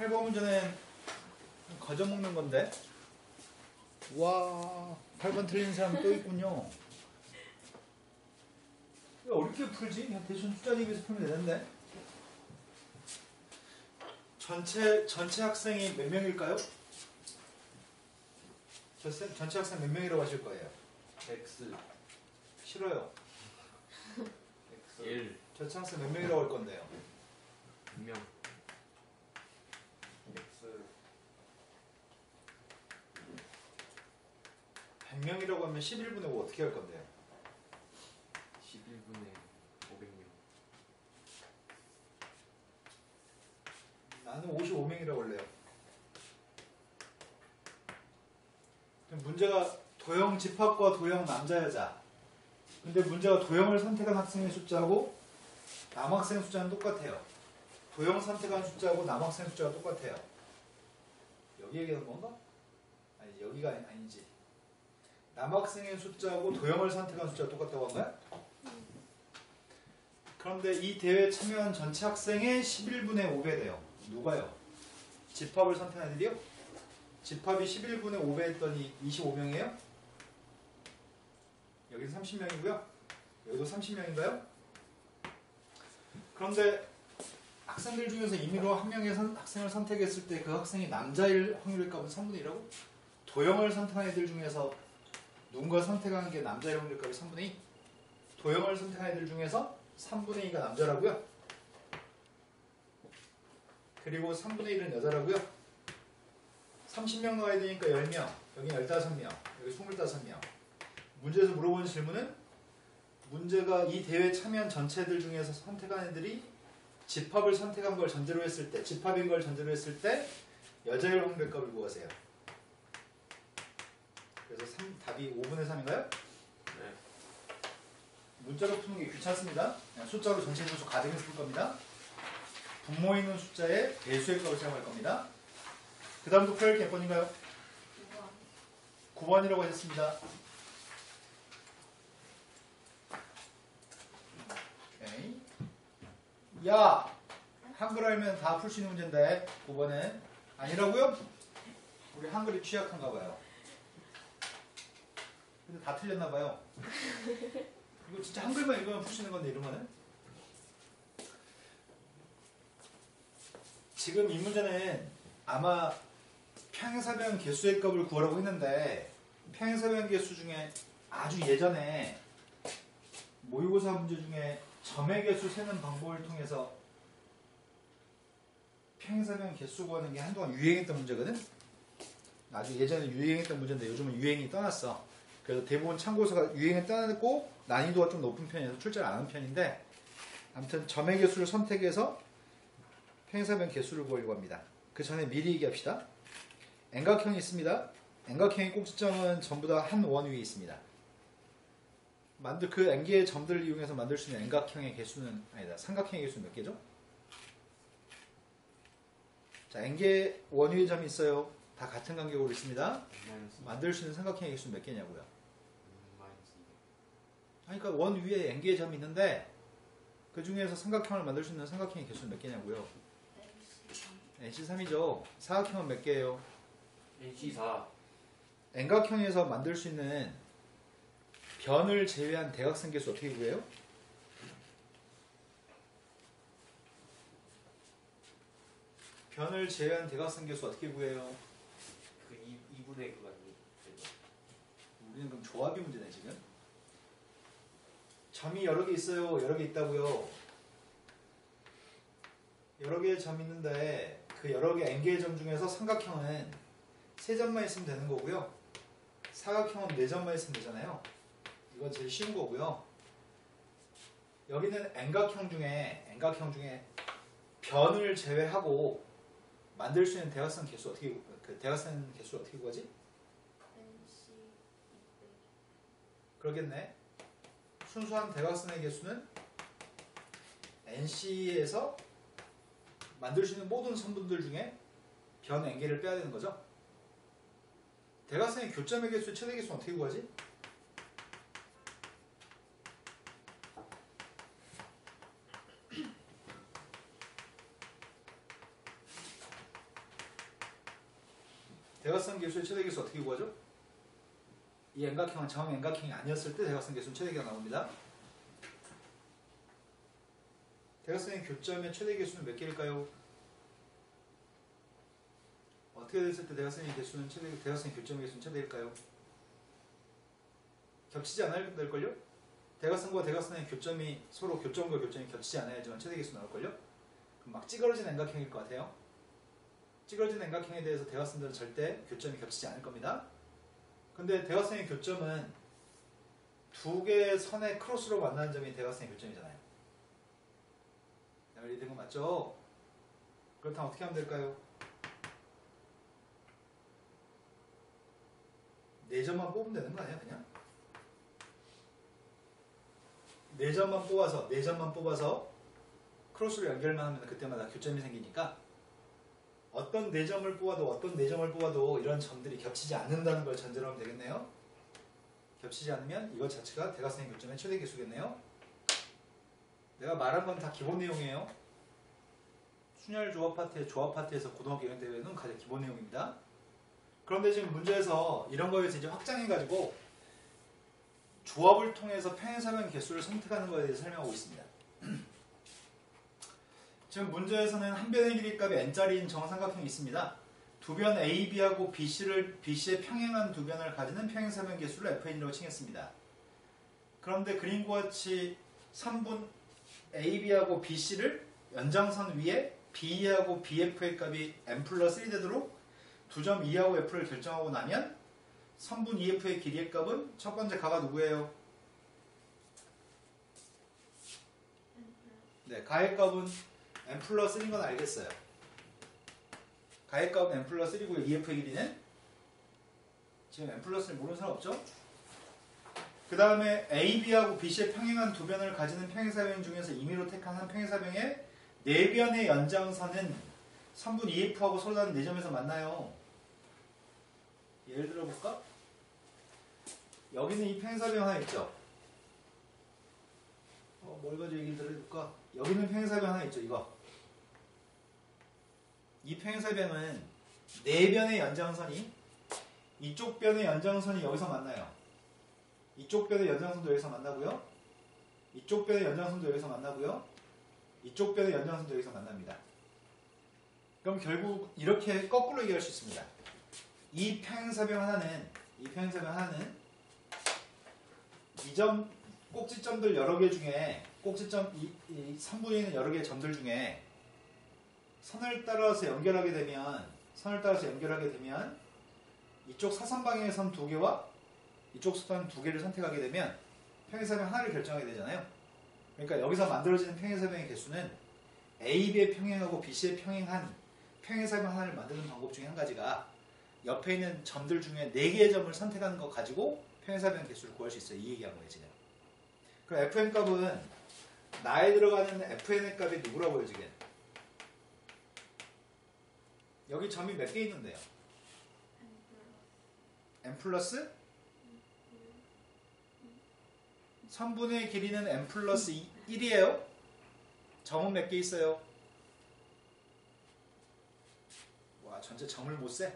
8번 문제는 거저 먹는 건데. 와, 8번 틀린 사람 또 있군요. 왜 어렵게 풀지? 그냥 대충 숫자 대비해서 풀면 되는데. 전체 학생이 몇 명일까요? 전체 학생 몇 명이라고 하실 거예요? X 싫어요. X 1 전체 학생 몇 명이라고 할 건데요? 2명 X 100명이라고 하면 11분의 5 어떻게 할 건데요? 11분의 500명 나는 55명이라고 할래요. 문제가 도형 집합과 도형 남자 여자. 근데 문제가 도형을 선택한 학생의 숫자하고 남학생 숫자는 똑같아요. 도형 선택한 숫자하고 남학생 숫자가 똑같아요. 여기 얘기하는 건가? 아니 여기가 아니지. 남학생의 숫자하고 도형을 선택한 숫자가 똑같다고 한 거야? 그런데 이 대회에 참여한 전체 학생의 11분의 5배 돼요. 누가요? 집합을 선택한 애들이요? 집합이 11분의 5배 했더니 25명이에요? 여기는 30명이고요. 여기도 30명인가요? 그런데 학생들 중에서 임의로 한 명의 학생을 선택했을 때 그 학생이 남자일 확률일 값은 3분의 1이라고? 도형을 선택한 애들 중에서 누군가 선택한 게 남자일 확률일 값이 3분의 2? 도형을 선택한 애들 중에서 3분의 2가 남자라고요? 그리고 3분의 1은 여자라고요? 30명 나와야 되니까 10명, 여기 15명, 여기 25명. 문제에서 물어본 질문은 문제가 이 대회에 참여한 전체들 중에서 선택한 애들이 집합을 선택한 걸 전제로 했을 때, 집합인 걸 전제로 했을 때 여자일 확률 값을 구하세요. 그래서 답이 5분의 3인가요? 네. 문자로 푸는 게 귀찮습니다. 그냥 숫자로 전체 인수 가정해서 풀 겁니다. 분모 있는 숫자의 배수의 값을 사용할 겁니다. 그 다음부터 풀 게 몇 번인가요? 9번이라고 하셨습니다. 오케이. 야! 한글 알면 다 풀 수 있는 문제인데 9번은 아니라고요? 우리 한글이 취약한가 봐요. 근데 다 틀렸나 봐요. 이거 진짜 한글만 읽으면 풀 수 있는 건데 이러면은 지금 이 문제는 아마 평행사변 개수의 값을 구하라고 했는데 평행사변 개수 중에 아주 예전에 모의고사 문제 중에 점의 개수 세는 방법을 통해서 평행사변 개수 구하는 게 한동안 유행했던 문제거든. 아주 예전에 유행했던 문제인데 요즘은 유행이 떠났어. 그래서 대부분 참고서가 유행을 떠났고 난이도가 좀 높은 편이어서 출제를 안 하는 편인데 아무튼 점의 개수를 선택해서 평행사변 개수를 구하려고 합니다. 그 전에 미리 얘기합시다. N각형이 있습니다. N각형의 꼭지점은 전부 다 한 원 위에 있습니다. 그 N개의 점들을 이용해서 만들 수 있는 N각형의 개수는 아니다. 삼각형의 개수는 몇 개죠? 자, N개의 원 위에 점이 있어요. 다 같은 간격으로 있습니다. 만들 수 있는 삼각형의 개수는 몇 개냐고요? 그러니까 원 위에 N개의 점이 있는데 그 중에서 삼각형을 만들 수 있는 삼각형의 개수는 몇 개냐고요? NC3이죠. 사각형은 몇 개예요? NC4 N각형에서 만들 수 있는 변을 제외한 대각선 개수 어떻게 구해요? 변을 제외한 대각선 개수 어떻게 구해요? 그 2분의 그거 아니에요? 우리는 그럼 조합이 문제네 지금. 점이 여러 개 있어요. 여러 개 있다고요. 여러 개의 점이 있는데 그 여러 개 N개의 점 중에서 삼각형은 3점만 있으면 되는 거고요. 사각형은 4점만 있으면 되잖아요. 이건 제일 쉬운 거고요. 여기는 N각형 중에 변을 제외하고 만들 수 있는 대각선 개수 어떻게 대각선 개수 어떻게 구하지? 그러겠네. 순수한 대각선의 개수는 NC에서 만들 수 있는 모든 선분들 중에 변 N개를 빼야 되는 거죠. 대각선의 교점의 개수의 최대 개수는 어떻게 구하지? 대각선 개수의 최대 개수 어떻게 구하죠? 이 N각형은 정 N각형이 아니었을 때 대각선 개수는 최대가 나옵니다. 대각선의 교점의 최대 개수는 몇 개일까요? 어떻게 됐을 때 대각선의 개수는 대각선의 교점의 개수는 최대일까요? 겹치지 않아야 될걸요? 대각선과 대각선의 교점이 서로 교점과 교점이 겹치지 않아야지만 최대 개수 나올걸요? 그럼 막 찌그러진 N각형일 것 같아요. 찌그러진 N각형에 대해서 대각선들은 절대 교점이 겹치지 않을 겁니다. 근데 대각선의 교점은 두 개의 선의 크로스로 만나는 점이 대각선의 교점이잖아요. 이해된 거 맞죠? 그렇다면 어떻게 하면 될까요? 네 점만 뽑으면 되는 거 아니야 그냥? 네 점만 뽑아서 크로스로 연결만 하면 그때마다 교점이 생기니까 어떤 네 점을 뽑아도 이런 점들이 겹치지 않는다는 걸 전제로 하면 되겠네요. 겹치지 않으면 이것 자체가 대각선의 교점의 최대 개수겠네요. 내가 말한 건 다 기본 내용이에요. 순열 조합 파트에서 고등학교 2학년 때는 가장 기본 내용입니다. 그런데 지금 문제에서 이런 거에 대해서 이제 확장해가지고 조합을 통해서 평행사변 개수를 선택하는 거에 대해서 설명하고 있습니다. 지금 문제에서는 한 변의 길이 값이 n짜리인 정삼각형이 있습니다. 두 변 A, B하고 BC에 평행한 두 변을 가지는 평행사변 개수를 FN이라고 칭했습니다. 그런데 그림과 같이 3분 A, B하고 BC를 연장선 위에 B하고 BF의 값이 n 플러스 1이 되도록 두 점 E하고 F를 결정하고 나면 선분 EF의 길이의 값은 첫 번째 가가 누구예요? 네, 가의 값은 n 플러스 1인 건 알겠어요. 가의 값은 n 플러스 1이고요. EF의 길이는 지금 n 플러스 1 모르는 사람 없죠? 그 다음에 A, B하고 BC의 평행한 두 변을 가지는 평행사변 중에서 임의로 택한 한 평행사변의 네 변의 연장선은 선분 EF하고 서로 다른 네 점에서 만나요. 예를 들어 볼까? 여기는 이 평행사변 하나 있죠? 뭘 가지고 얘기를 들어볼까? 여기는 평행사변 하나 있죠, 이거. 이 평행사변은 네 변의 연장선이 이쪽 변의 연장선이 여기서 만나요. 이쪽 변의 연장선도 여기서 만나고요. 이쪽 변의 연장선도 여기서 만나고요. 이쪽 변의 연장선도 여기서 만납니다. 그럼 결국 이렇게 거꾸로 얘기할 수 있습니다. 이 평행사변 하나는 이 점 꼭지점들 여러 개 중에 꼭지점 이 3분의 있는 여러 개의 점들 중에 선을 따라서 연결하게 되면 이쪽 사선 방향의 선 두 개와 이쪽 선 두 개를 선택하게 되면 평행사변 하나를 결정하게 되잖아요. 그러니까 여기서 만들어지는 평행사변의 개수는 AB에 평행하고 BC에 평행한 평행사변 하나를 만드는 방법 중에 한 가지가 옆에 있는 점들 중에 4개의 점을 선택하는 거 가지고 평행사변 개수를 구할 수 있어요. 이 얘기한 거예요, 지금. 그럼 FN 값은 나에 들어가는 FN의 값이 누구라고요, 지금? 여기 점이 몇 개 있는데요? n 플러스? 선분의 길이는 n 플러스 1이에요. 점은 몇 개 있어요? 와, 전체 점을 못 세?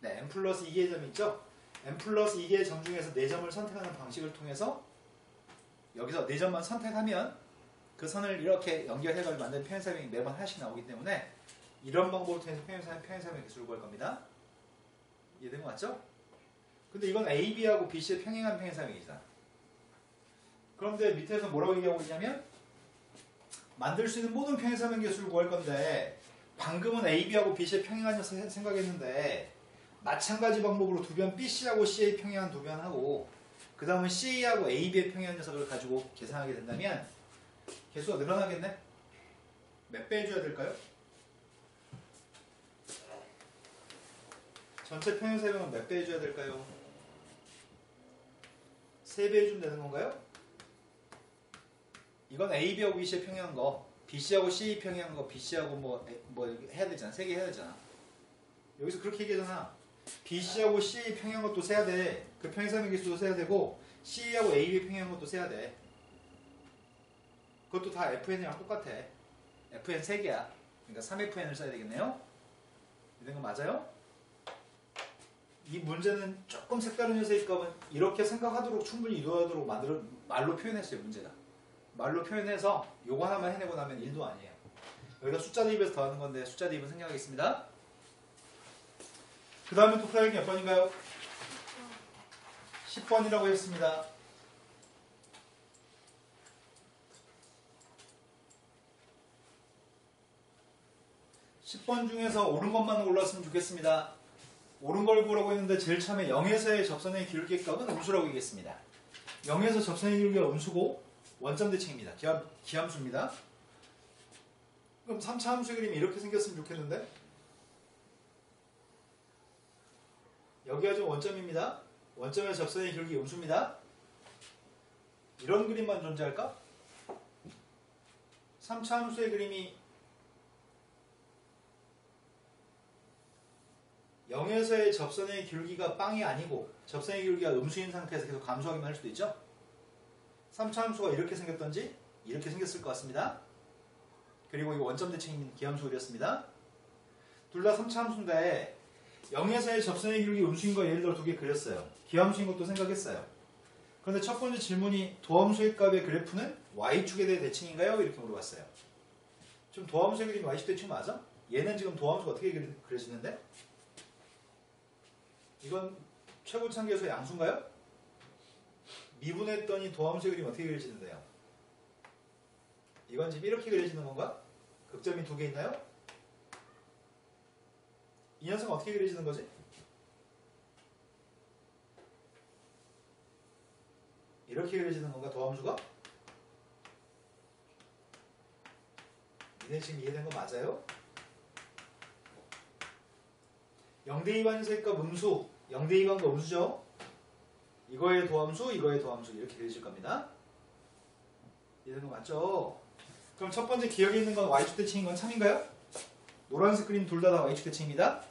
네, n 플러스 2개의 점이 있죠? n 플러스 2개의 점 중에서 4점을 선택하는 방식을 통해서 여기서 4점만 선택하면 그 선을 이렇게 연결해가지고 만든 평행사변이 매번 하나씩 나오기 때문에 이런 방법을 통해서 평행사변 개수를 구할 겁니다. 이해된 거 맞죠? 근데 이건 AB하고 BC의 평행한 평행사변이잖아. 그런데 밑에서 뭐라고 얘기하고 있냐면 만들 수 있는 모든 평행사변 개수를 구할 건데 방금은 AB하고 BC의 평행한 녀석 생각했는데 마찬가지 방법으로 두 변 BC하고 C의 평행한 두 변하고 그 다음은 C하고 AB의 평행한 녀석을 가지고 계산하게 된다면 개수가 늘어나겠네? 몇 배 해줘야 될까요? 전체 평행사변은 몇 배 해줘야 될까요? 3배 해주면 되는 건가요? 이건 AB하고 BC의 평행한 거 BC하고 C 평행한 거 BC하고 뭐 해야 되잖아. 3개 해야 되잖아. 여기서 그렇게 얘기하잖아. BC하고 C 평행한 것도 세야 돼. 그 평행사변 개수도 세야 되고 C하고 AB 평행한 것도 세야 돼. 그것도 다 FN이랑 똑같아. FN 3개야. 그러니까 3FN을 써야 되겠네요. 이런 거 맞아요? 이 문제는 조금 색다른 녀석일까봐 이렇게 생각하도록 충분히 유도하도록 말로 표현했어요. 문제가 말로 표현해서 요거 하나만 해내고 나면 1도 아니에요. 여기다 숫자 대입해서 더하는 건데 숫자 대입은 생략하겠습니다. 그 다음에 또 풀어야 몇 번인가요? 10번이라고 했습니다. (10번) 중에서 옳은 것만 골랐으면 좋겠습니다. 옳은 걸 보라고 했는데 제일 처음에 0에서의 접선의 기울기 값은 음수라고 얘기했습니다. 0에서 접선의 기울기가 음수고 원점 대칭입니다. 기함수입니다. 그럼 3차 함수의 그림이 이렇게 생겼으면 좋겠는데 여기가 지금 원점입니다. 원점에서 접선의 기울기 음수입니다. 이런 그림만 존재할까? 3차 함수의 그림이 0에서의 접선의 기울기가 빵이 아니고 접선의 기울기가 음수인 상태에서 계속 감소하기만 할 수도 있죠. 3차 함수가 이렇게 생겼던지 이렇게 생겼을 것 같습니다. 그리고 이 원점 대칭인 기함수 그렸습니다. 둘 다 3차 함수인데 0에서의 접선의 기울기 음수인 거 예를 들어 두 개 그렸어요. 기함수인 것도 생각했어요. 그런데 첫 번째 질문이 도함수의 값의 그래프는 y축에 대해 대칭인가요? 이렇게 물어봤어요. 지금 도함수의 그림이 y축 대칭 맞아? 얘는 지금 도함수가 어떻게 그려지는데? 이건 최고창계수의 양수인가요? 미분했더니 도함수의 그림이 어떻게 그려지는데요? 이건 지금 이렇게 그려지는 건가? 극점이 두 개 있나요? 이 녀석은 어떻게 그려지는 거지? 이렇게 그려지는 건가? 도함수가? 니네 지금 이해된 거 맞아요? 0대2 반지색값 음수 0대2 반값 음수죠? 이거의 도함수 이거의 도함수 이렇게 그려질 겁니다. 이해된 거 맞죠? 그럼 첫 번째 기억에 있는 건 y축 대칭인 건 참인가요? 노란색 그림 둘 다 y축 대칭입니다.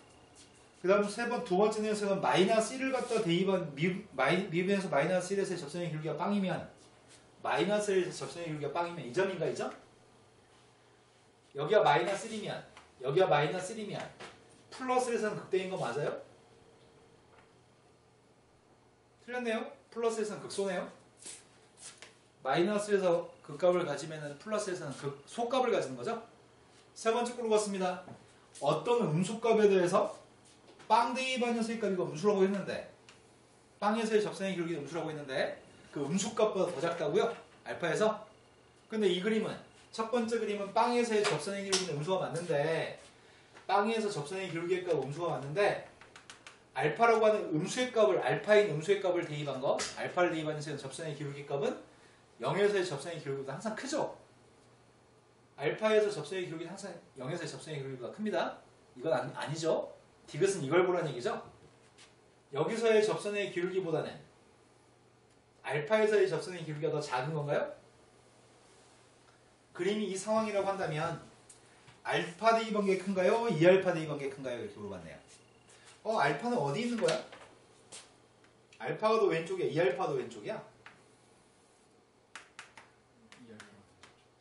그 다음 두 번째 녀석은 마이너스 1을 갖다 대입한 미분에서 마이너스 1에서의 접선의 기울기가 빵이면 마이너스 1에서 접선의 기울기가 빵이면 이 점인가 이 점? 여기가 마이너스 1이면 여기가 마이너스 1이면 플러스 1에서는 극대인 거 맞아요? 틀렸네요? 플러스 1에서는 극소네요? 마이너스에서 극값을 가지면 플러스에서는 극소값을 가지는 거죠? 세 번째 꼴로 봤습니다. 어떤 음수값에 대해서 빵 대입한 녀석의 값이 음수라고 했는데 빵에서의 접선의 기울기 음수라고 했는데 그 음수값보다 더 작다고요? 알파에서? 근데 이 그림은 첫 번째 그림은 빵에서의 접선의 기울기는 음수가 맞는데 빵에서 접선의 기울기의 값 음수가 맞는데 알파라고 하는 음수의 값을 알파인 음수의 값을 대입한 거 알파를 대입한 녀석의 접선의 기울기 값은 0에서의 접선의 기울기보다 항상 크죠? 알파에서 접선의 기울기는 항상 0에서의 접선의 기울기보다 큽니다. 이건 아니죠? 디귿은 이걸 보라는 얘기죠? 여기서의 접선의 기울기보다는 알파에서의 접선의 기울기가 더 작은 건가요? 그림이 이 상황이라고 한다면 알파 대입한 게 큰가요? 2알파 대입한 게 큰가요? 이렇게 물어봤네요. 알파는 어디 있는 거야? 알파가 더 왼쪽이야? 2알파도 왼쪽이야?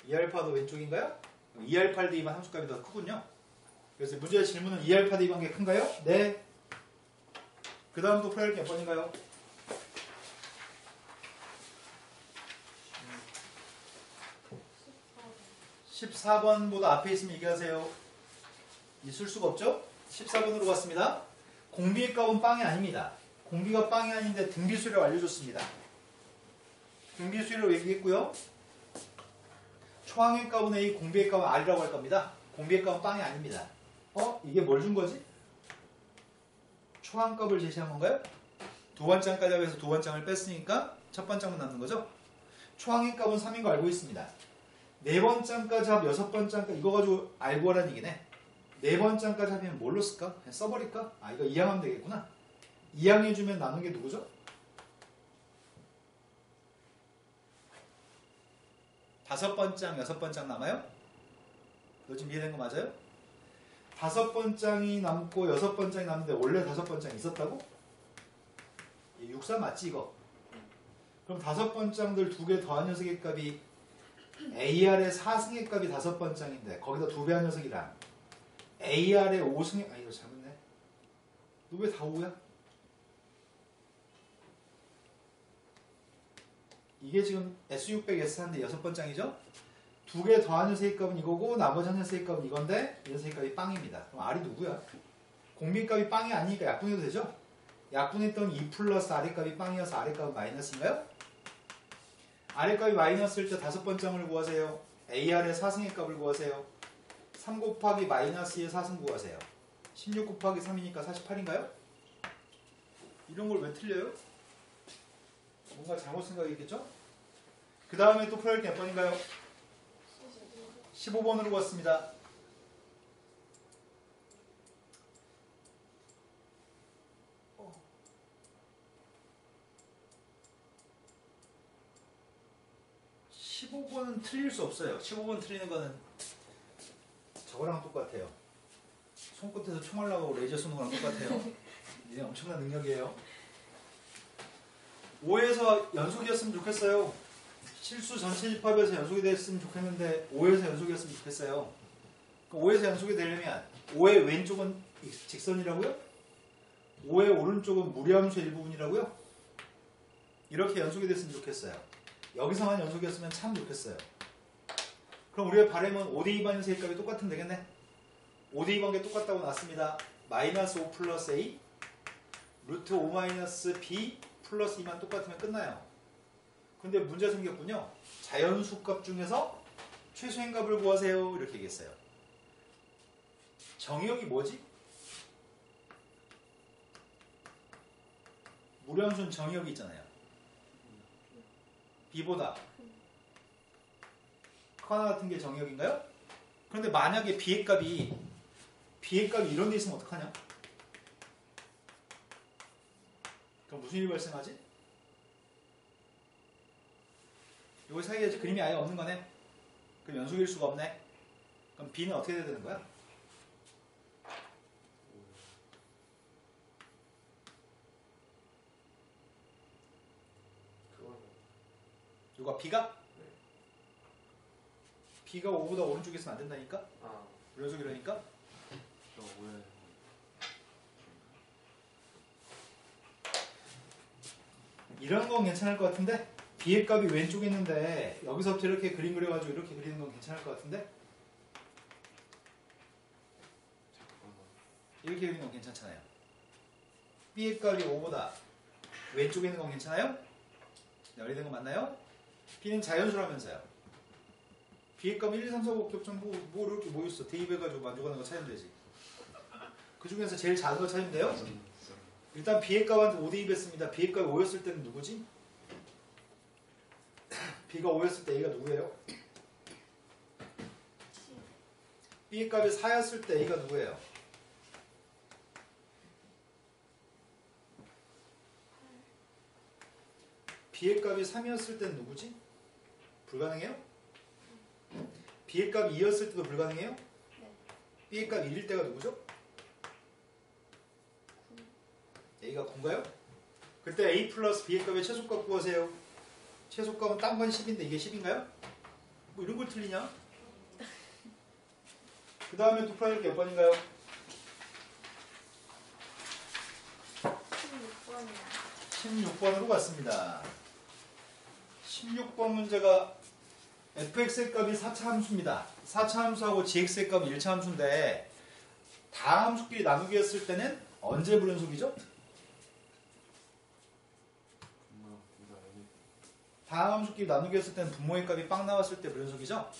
2알파도 왼쪽인가요? 2알파를 대입한 함수값이 더 크군요. 그래서 문제의 질문은 2알파 대입한 게 큰가요? 네. 그 다음 또 풀어야 할 게 몇 번인가요? 14번보다 앞에 있으면 얘기하세요. 있을 수가 없죠? 14번으로 갔습니다. 공비의 값은 빵이 아닙니다. 공비가 빵이 아닌데 등비수를 알려줬습니다. 등비수를 얘기했고요. 초항의 값은 A, 공비의 값은 R이라고 할 겁니다. 공비의 값은 빵이 아닙니다. 이게 뭘 준 거지? 초항값을 제시한 건가요? 두 번장까지 하고 해서 두 번장을 뺐으니까 첫 번장만 남는 거죠? 초항의 값은 3인 거 알고 있습니다. 네 번장까지 합 여섯 번장까지 이거 가지고 알고 하라는 얘기네. 네 번장까지 합이면 뭘로 쓸까? 그냥 써버릴까? 이거 이항하면 되겠구나. 이항해주면 남는 게 누구죠? 다섯 번장, 여섯 번장 남아요? 너 지금 이해된 거 맞아요? 다섯 번장이 남고 여섯 번장이 남는데 원래 다섯 번장이 있었다고? 64 맞지 이거? 그럼 다섯 번장들 두 개 더한 녀석의 값이 AR의 4승의 값이 다섯 번장인데 거기다 두 배 한 녀석이랑 AR의 5승의 이거 잘못네. 너 왜 다 5야? 이게 지금 S600, S4인데 6번장이죠? 두 개 더한 녀석의 값은 이거고 나머지 한 녀석의 값은 이건데 이 녀석의 값이 빵입니다. 그럼 R이 누구야? 공비값이 빵이 아니니까 약분해도 되죠? 약분했던 2 플러스 R의 값이 빵이어서 R의 값은 마이너스인가요? R의 값이 마이너스일 때 5번장을 구하세요. AR의 4승의 값을 구하세요. 3 곱하기 마이너스 2의 4승 구하세요. 16 곱하기 3이니까 48인가요? 이런 걸 왜 틀려요? 뭔가 잘못 생각했겠죠? 그 다음에 또 풀어야 할 게 몇 번인가요? 15번으로 갔습니다. 어. 15번은 틀릴 수 없어요. 15번 틀리는 거는 저거랑 똑같아요. 손끝에서 총알 나가고 레이저 쏘는 거랑 똑같아요. 이게 엄청난 능력이에요. 5에서 연속이었으면 좋겠어요. 실수 전체 집합에서 연속이 됐으면 좋겠는데 5에서 연속이었으면 좋겠어요. 5에서 연속이 되려면 5의 왼쪽은 직선이라고요? 5의 오른쪽은 무리함수의 일부분이라고요? 이렇게 연속이 됐으면 좋겠어요. 여기서만 연속이었으면 참 좋겠어요. 그럼 우리의 바람은 5대2 반연수의 값이 똑같으면 되겠네? 5대2 반게 똑같다고 나왔습니다. 마이너스 5 플러스 A 루트 5 마이너스 B 플러스 2만 똑같으면 끝나요. 근데 문제 생겼군요. 자연수 값 중에서 최소인 값을 구하세요. 이렇게 얘기했어요. 정의역이 뭐지? 무리함수는 정의역이 있잖아요. B보다 크거나 같은 게 정의역인가요? 그런데 만약에 B의 값이 이런 데 있으면 어떡하냐? 그럼 무슨 일이 발생하지? 여기 사이에 그림이 아예 없는 거네? 그럼 연속일 수가 없네? 그럼 B는 어떻게 돼야 되는 거야? 누가 B가? 네. B가 5보다 오른쪽에 있으면 안 된다니까? 아, 연속이라니까? 저 왜? 이런 건 괜찮을 것 같은데? B의 값이 왼쪽에 있는데 여기서부터 이렇게 그림 그려가지고 이렇게 그리는 건 괜찮을 것 같은데? 잠깐만. 이렇게 그리는 건 괜찮잖아요. B의 값이 5보다 왼쪽에 있는 건 괜찮아요? 열리는 거 맞나요? B는 자연수라면서요. B의 값은 1, 2, 3, 4, 5 겹점 뭐 이렇게 모였어. 대입해가지고 만족하는 거 찾으면 되지. 그 중에서 제일 작은 거 찾으면 돼요? 일단 B의 값한테 5 대입했습니다. B의 값이 5였을 때는 누구지? B가 5였을 때 A가 누구예요? B의 값이 4였을 때 A가 누구예요? B의 값이 3이었을 때는 누구지? 불가능해요? B의 값이 2였을 때도 불가능해요? B의 값이 1일 때가 누구죠? A가 9인가요? 그때 A 플러스 B의 값의 최소값 구하세요. 최소값은 딴 건 10인데 이게 10인가요? 뭐 이런 걸 틀리냐? 그 다음에 또 풀어야 될 게 몇 번인가요? 16번이요. 16번으로 갔습니다. 16번 문제가 fx의 값이 4차 함수입니다. 4차 함수하고 gx의 값이 1차 함수인데 다 함수끼리 나누기 했을 때는 언제 불연속이죠? 다 함수끼리 나누기 했을 때는 분모의 값이 빵 나왔을 때 불연속이죠?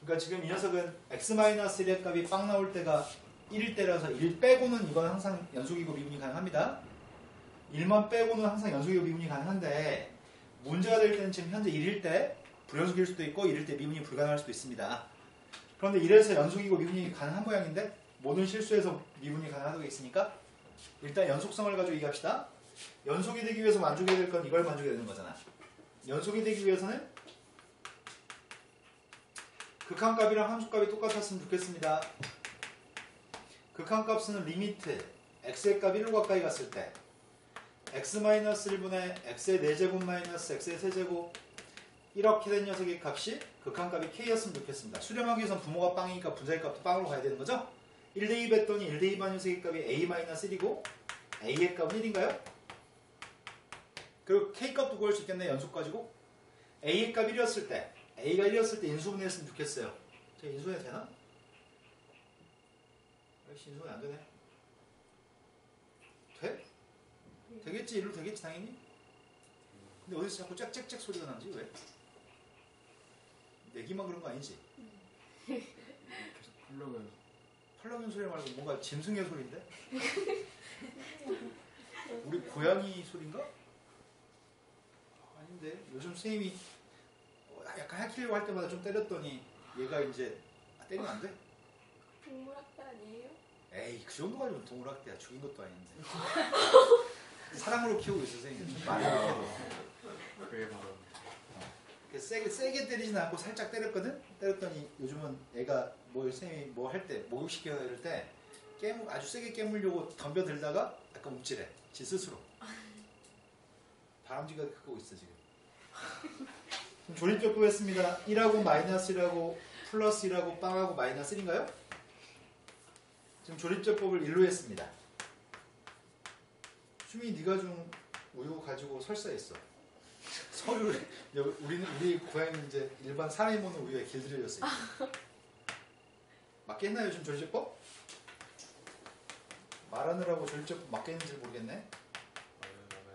그러니까 지금 이 녀석은 x-1의 값이 빵 나올 때가 1일 때라서 1 빼고는 이건 항상 연속이고 미분이 가능합니다. 1만 빼고는 항상 연속이고 미분이 가능한데 문제가 될 때는 지금 현재 1일 때 불연속일 수도 있고 1일 때 미분이 불가능할 수도 있습니다. 그런데 1에서 연속이고 미분이 가능한 모양인데 모든 실수에서 미분이 가능하다고 있으니까 일단 연속성을 가지고 얘기합시다. 연속이 되기 위해서 만족해야 될 건 이걸 만족해야 되는 거잖아. 연속이 되기 위해서는 극한값이랑 함수값이 똑같았으면 좋겠습니다. 극한값은 리미트 x의 값 1로 가까이 갔을 때 x-1분의 x의 4제곱 마이너스 x의 세제곱 이렇게 된 녀석의 값이 극한값이 k였으면 좋겠습니다. 수렴하기 위해선 부모가 빵이니까 분자의 값도 빵으로 가야 되는 거죠? 1대2 했더니 1대2 반 녀석의 값이 a-1이고 a의 값은 1인가요? 그리고 k 값도 구할 수 있겠네 연속 가지고 A의 값 1이었을 때 A가 1이었을 때 인수분해했으면 좋겠어요. 제가 인수분해 되나? 역시 인수분해 안 되네. 돼? 되겠지. 일로 되겠지 당연히. 근데 어디서 자꾸 짹짹짹 소리가 나지? 왜? 내기만 그런 거 아니지? 플러그에서 펄럭이는 소리 말고 뭔가 짐승의 소리인데? 우리 고양이 소리인가? 아닌데 요즘 선생님이 약간 하키려고 할 때마다 좀 때렸더니 얘가 이제 때리면 안 돼? 동물학대 아니에요? 에이 그 정도 가지고 동물학대야. 죽인 것도 아닌데 사랑으로 키우고 있어 선생님. 좀 많이 그게 바로 세게 때리진 않고 살짝 때렸거든? 때렸더니 요즘은 애가 뭐 선생님이 뭐 할 때 목욕시켜야 이럴 때 아주 세게 깨물려고 덤벼들다가 약간 움찔해. 지 스스로. 바람쥐가 크고 있어 지금. 그럼 조립적도 했습니다. 1하고 마이너스 1하고 플러스 1하고 빵하고 마이너스 1인가요? 지금 조립적법을 1로 했습니다. 수민이 네가 준 우유 가지고 설사했어. 서류를 우리 고양이는 이제 일반 사람이 먹는 우유에 길들여졌어요. 맞겠나요 요즘 조립적법? 말하느라고 조립적법 맞겠는지 모르겠네.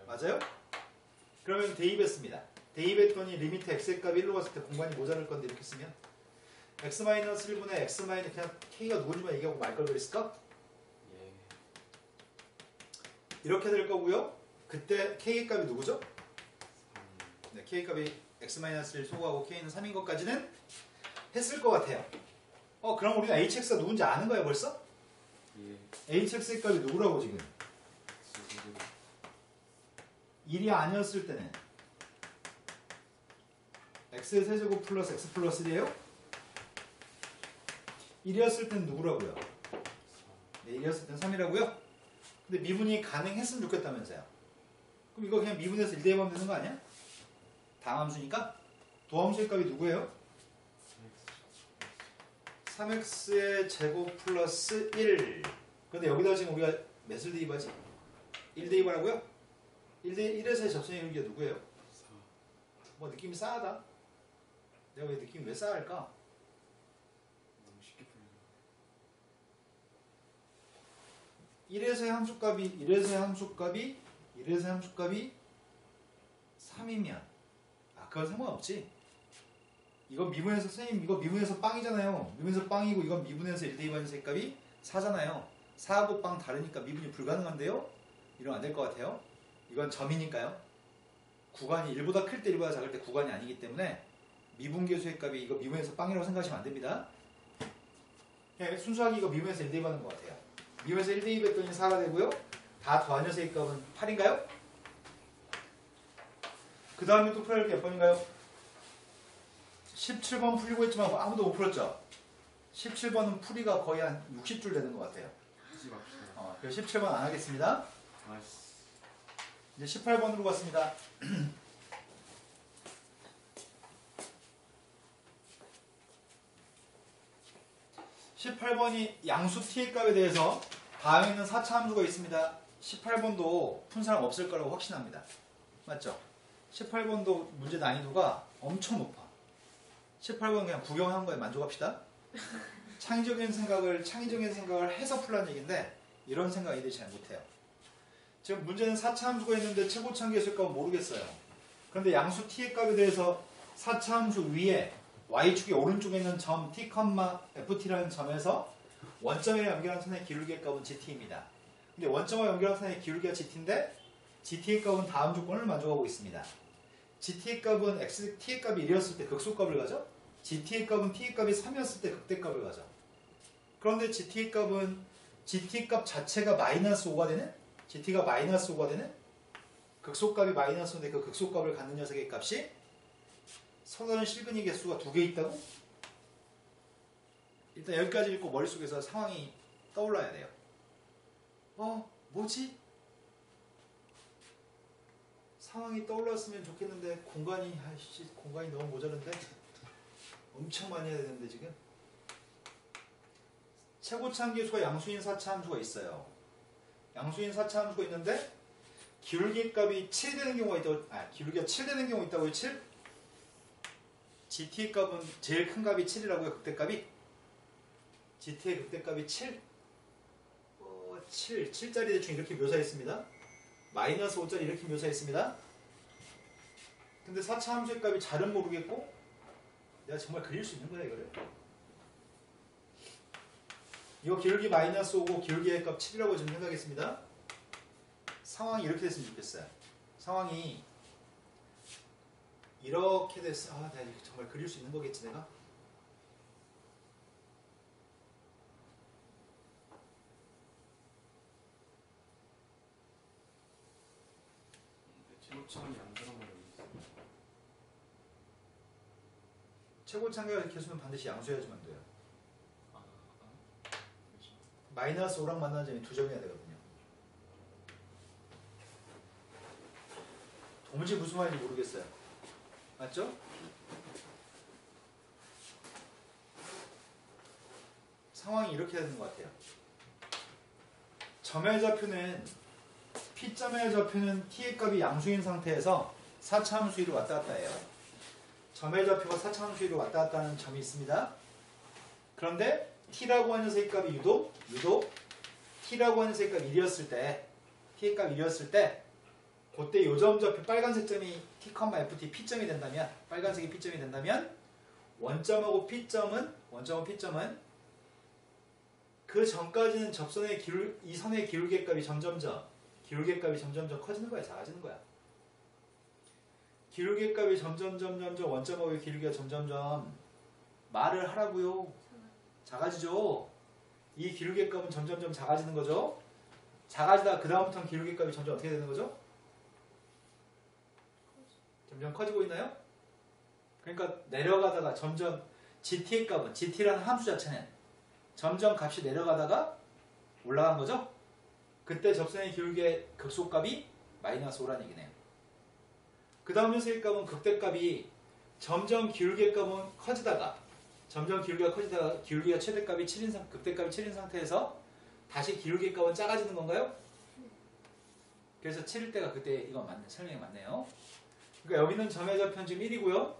맞아요? 그러면 대입했습니다. 대입했더니 리미트 x의 값이 1로 갔을 때 공간이 모자랄 건데 이렇게 쓰면 x-1분의 x- 그냥 k가 누군지만 얘기하고 말 걸 그랬을까? 예. 이렇게 될 거고요. 그때 k의 값이 누구죠? 네, k 값이 x-1 소거하고 k는 3인 것까지는 했을 것 같아요. 그럼 우리가 hx가 누군지 아는 거예요 벌써? 예. hx의 값이 누구라고 지금? 1이 아니었을 때는 x의 세제곱 플러스 x 플러스 1이에요? 1이었을 때는 누구라고요? 네, 1이었을 때는 3이라고요? 근데 미분이 가능했으면 좋겠다면서요. 그럼 이거 그냥 미분해서 1대입하면 되는 거 아니야? 다함수니까? 도함수의 값이 누구예요? 3x의 제곱 플러스 1. 근데 여기다 지금 우리가 몇을 대입하지? 1 대입하라고요? 1에서의 접선의 이루기가 누구예요? 뭐 느낌이 싸하다. 내가 왜 느낌이 왜 싸할까? 너무 쉽게 풀리는 1에서의 함수값이 3이면 그건 상관없지. 이건 미분해서 선생님 이거 미분해서 빵이잖아요. 미분해서 빵이고 이건 미분해서 1 대입하는 값이 4잖아요. 4하고 빵 다르니까 미분이 불가능한데요? 이러면 안 될 것 같아요. 이건 점이니까요. 구간이 1보다 클 때 1보다 작을 때 구간이 아니기 때문에 미분계수의 값이 이거 미분해서 빵이라고 생각하시면 안 됩니다. 그냥 순수하게 이거 미분해서 1 대입하는 것 같아요. 미분해서 1 대입했더니 4가 되고요. 다 더한 녀석의 값은 8인가요? 그 다음에 또 풀어야 할 게 몇 번인가요? 17번 풀리고 했지만 아무도 못 풀었죠? 17번은 풀이가 거의 한 60줄 되는 것 같아요. 하지 맙시다. 그래서 17번 안 하겠습니다. 아이씨. 이제 18번으로 갔습니다. 18번이 양수 t의 값에 대해서 다음에 있는 4차 함수가 있습니다. 18번도 푼 사람 없을 거라고 확신합니다. 맞죠? 18번도 문제 난이도가 엄청 높아. 18번 그냥 구경한 거에 만족합시다. 창의적인 생각을 해서 풀라는 얘기인데 이런 생각 애들이 잘 못해요. 지금 문제는 4차 함수가 있는데 최고차항 계수의 값은 모르겠어요. 그런데 양수 t의 값에 대해서 4차 함수 위에 y축의 오른쪽에 있는 점 t, ft라는 점에서 원점에 연결한 선의 기울기의 값은 gt입니다. 근데 원점과 연결한 선의 기울기가 gt인데 gt의 값은 다음 조건을 만족하고 있습니다. gt의 값은 t의 값이 1이었을 때 극소값을 가져. gt의 값은 t의 값이 3이었을 때 극대값을 가져. 그런데 gt의 값은 gt 값 자체가 마이너스 5가 되는? gt가 마이너스 5가 되는? 극소값이 마이너스 5인데 그 극소값을 갖는 녀석의 값이 서로 다른 실근이 개수가 2개 있다고? 일단 여기까지 읽고 머릿속에서 상황이 떠올라야 돼요. 뭐지? 상황이 떠올랐으면 좋겠는데 공간이 너무 모자른데? 엄청 많이 해야 되는데 지금? 최고차항 계수가 양수인 4차 함수가 있어요. 양수인 4차 함수가 있는데 기울기 값이 7 되는 경우가 있다고, 기울기가 7 되는 경우가 있다고요. 7? GT의 값은 제일 큰 값이 7이라고요. 극대값이. GT의 극대값이 7. 7짜리 대충 이렇게 묘사했습니다. 마이너스 5짜리 이렇게 묘사했습니다. 근데 4차 함수의 값이 잘은 모르겠고 내가 정말 그릴 수 있는 거야 이거를. 이거 기울기 마이너스 5고 기울기의 값 7이라고 좀 생각했습니다. 상황이 이렇게 됐으면 좋겠어요. 상황이 이렇게 됐어. 아, 내가 정말 그릴 수 있는 거겠지 내가? 제곱차원이 안 들어가는 있어요. 최고차계 개수는 반드시 양수해야지만 돼요. 그렇죠. 마이너스 5랑 만나는 점이 2점이어야 되거든요. 도무지 무슨 말인지 모르겠어요. 맞죠? 상황이 이렇게 되는 것 같아요. 점의 좌표는 P점의 좌표는 T의 값이 양수인 상태에서 4차 함수 1로 왔다 갔다 해요. 점의 좌표가 4차 함수 1로 왔다 갔다 하는 점이 있습니다. 그런데 T라고 하는 녀석의 값이 유독 T라고 하는 녀석의 값 1이었을 때 T의 값 1이었을 때 그때 요점 좌표 빨간색 점이 T, FT P점이 된다면 빨간색이 P점이 된다면 원점하고 P점은 그 전까지는 접선의 이 선의 기울기 값이 점점점 커지는 거야, 작아지는 거야. 기울기 값이 점점점 원점하고 기울기가 점점점 말을 하라고요. 작아지죠. 이 기울기 값은 점점점 작아지는 거죠. 작아지다 그 다음부터는 기울기 값이 점점 어떻게 되는 거죠? 점점 커지고 있나요? 그러니까 내려가다가 점점 GT의 값은 GT라는 함수 자체는 점점 값이 내려가다가 올라간 거죠. 그때 접선의 기울기의 극소값이 마이너스 5라는 얘기네요. 그 다음 녀석의 값은 극대값이 점점 기울기의 값은 커지다가 기울기가 최대값이 7인 극대값이 7인 상태에서 다시 기울기의 값은 작아지는 건가요? 그래서 7일 때가 그때 이거 설명이 맞네요. 그러니까 여기는 점의 좌표는 지금 1이고요.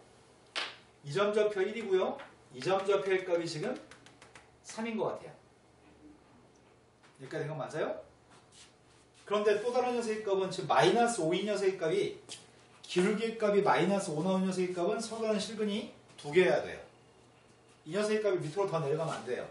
2점 좌표 1이고요. 2점 좌표의 값이 지금 3인 것 같아요. 여기까지 된 건 맞아요? 그런데 또 다른 녀석의 값은 지금 마이너스 5인 녀석의 값이 기울기의 값이 마이너스 5 나오는 녀석의 값은 서로 다른 실근이 2개여야 돼요. 이 녀석의 값이 밑으로 더 내려가면 안 돼요.